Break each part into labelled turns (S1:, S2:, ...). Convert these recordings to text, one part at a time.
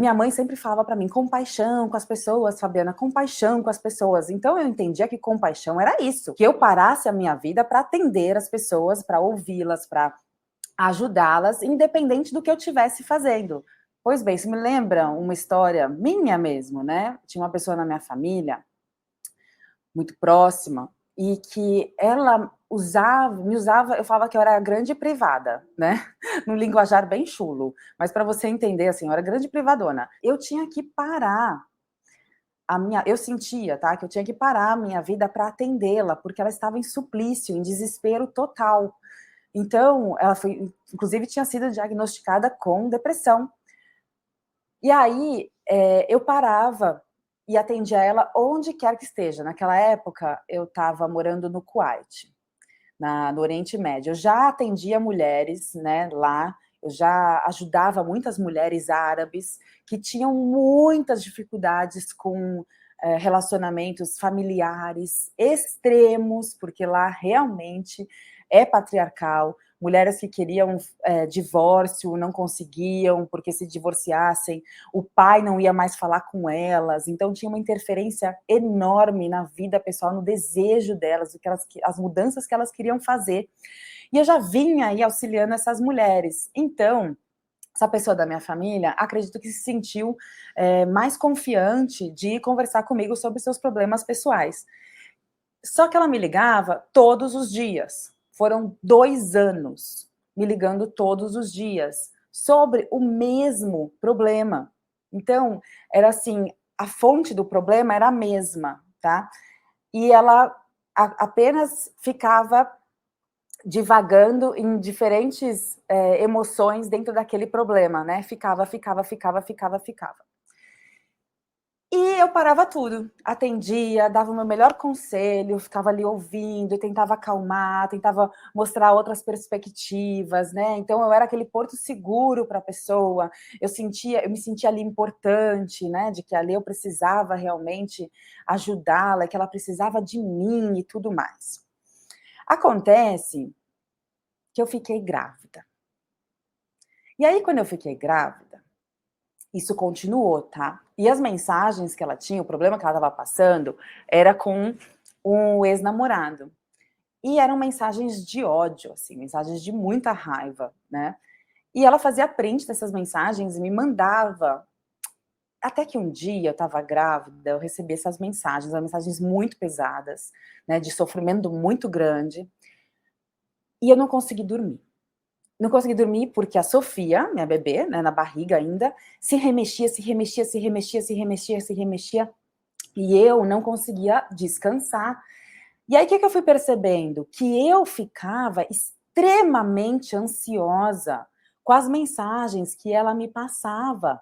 S1: Minha mãe sempre falava para mim, compaixão com as pessoas, Fabiana, compaixão com as pessoas. Então eu entendia que compaixão era isso, que eu parasse a minha vida para atender as pessoas, para ouvi-las, para ajudá-las, independente do que eu estivesse fazendo. Pois bem, isso me lembra uma história minha mesmo, né? Tinha uma pessoa na minha família, muito próxima, e que ela me usava, eu falava que eu era grande privada, né? Num linguajar bem chulo. Mas para você entender, assim, eu era grande privadona. Eu tinha que parar eu sentia, tá, que eu tinha que parar a minha vida para atendê-la, porque ela estava em suplício, em desespero total. Então, ela foi, inclusive, tinha sido diagnosticada com depressão. E aí, eu parava e atendia ela onde quer que esteja. Naquela época, eu estava morando no Kuwait, no Oriente Médio. Eu já atendia mulheres, né, lá, eu já ajudava muitas mulheres árabes que tinham muitas dificuldades com relacionamentos familiares extremos, porque lá realmente é patriarcal. Mulheres que queriam divórcio não conseguiam, porque se divorciassem, o pai não ia mais falar com elas, então tinha uma interferência enorme na vida pessoal, no desejo delas, as mudanças que elas queriam fazer. E eu já vinha aí auxiliando essas mulheres. Então, essa pessoa da minha família, acredito que se sentiu mais confiante de conversar comigo sobre seus problemas pessoais. Só que ela me ligava todos os dias. Foram 2 anos me ligando todos os dias sobre o mesmo problema. Então, era assim, a fonte do problema era a mesma, tá? E ela apenas ficava divagando em diferentes emoções dentro daquele problema, né? Ficava. E eu parava tudo, atendia, dava o meu melhor conselho, ficava ali ouvindo, tentava acalmar, tentava mostrar outras perspectivas, né? Então eu era aquele porto seguro para a pessoa. Eu me sentia ali importante, né? De que ali eu precisava realmente ajudá-la, que ela precisava de mim e tudo mais. Acontece que eu fiquei grávida. E aí, quando eu fiquei grávida, isso continuou, tá? E as mensagens que ela tinha, o problema que ela estava passando, era com um ex-namorado. E eram mensagens de ódio, assim, mensagens de muita raiva, né? E ela fazia print dessas mensagens e me mandava. Até que um dia eu estava grávida, eu recebi essas mensagens muito pesadas, né? De sofrimento muito grande. E eu não consegui dormir. Não consegui dormir porque a Sofia, minha bebê, né, na barriga ainda, se remexia, e eu não conseguia descansar. E aí, o que eu fui percebendo? Que eu ficava extremamente ansiosa com as mensagens que ela me passava.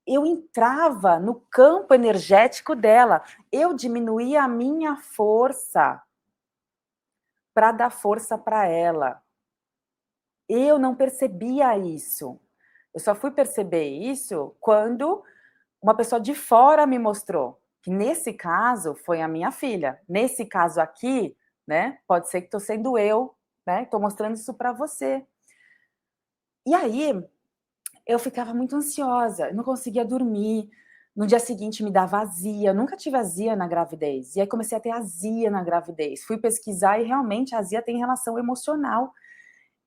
S1: Eu entrava no campo energético dela, eu diminuía a minha força para dar força para ela. Eu não percebia isso. Eu só fui perceber isso quando uma pessoa de fora me mostrou, que nesse caso foi a minha filha. Nesse caso aqui, né, pode ser que estou sendo eu, né, estou mostrando isso para você. E aí, eu ficava muito ansiosa, eu não conseguia dormir, no dia seguinte me dava azia, eu nunca tive azia na gravidez, e aí comecei a ter azia na gravidez, fui pesquisar e realmente a azia tem relação emocional.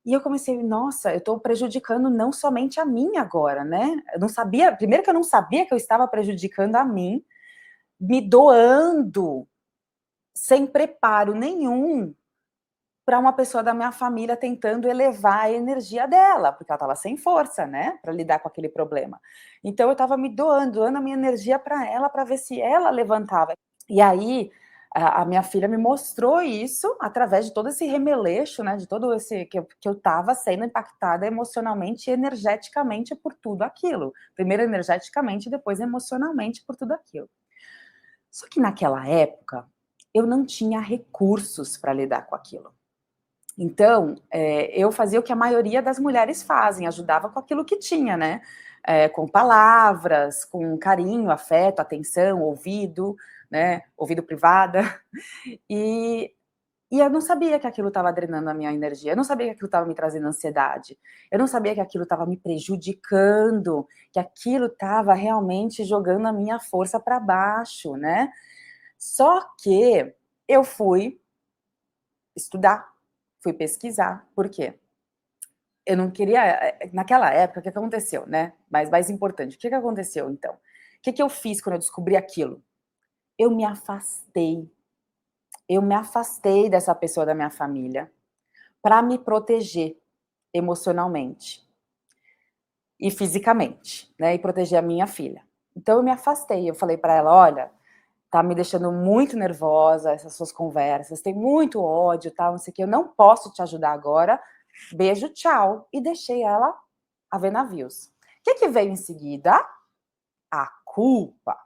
S1: E eu comecei, nossa, eu estou prejudicando não somente a mim agora, né? Eu não sabia, primeiro que eu não sabia que eu estava prejudicando a mim, me doando sem preparo nenhum para uma pessoa da minha família tentando elevar a energia dela, porque ela estava sem força, né, para lidar com aquele problema. Então eu estava me doando a minha energia para ela, para ver se ela levantava. E aí a minha filha me mostrou isso através de todo esse remeleixo, né, de todo esse que eu estava sendo impactada emocionalmente e energeticamente por tudo aquilo. Primeiro energeticamente, depois emocionalmente por tudo aquilo. Só que naquela época eu não tinha recursos para lidar com aquilo. Então, eu fazia o que a maioria das mulheres fazem, ajudava com aquilo que tinha, né? Com palavras, com carinho, afeto, atenção, ouvido, né? Ouvido privada. E E eu não sabia que aquilo estava drenando a minha energia, eu não sabia que aquilo estava me trazendo ansiedade, eu não sabia que aquilo estava me prejudicando, que aquilo estava realmente jogando a minha força para baixo, né. Só que eu fui estudar, fui pesquisar, por quê? Eu não queria naquela época, o que que aconteceu, né, mais importante, o que que aconteceu então? O que que eu fiz quando eu descobri aquilo? Eu me afastei, eu me afastei dessa pessoa da minha família, para me proteger emocionalmente e fisicamente, né, e proteger a minha filha. Então eu me afastei, eu falei para ela: "Olha, tá me deixando muito nervosa essas suas conversas, tem muito ódio, tal, não sei o quê, eu não posso te ajudar agora, beijo, tchau", e deixei ela a ver navios. O que que veio em seguida? A culpa.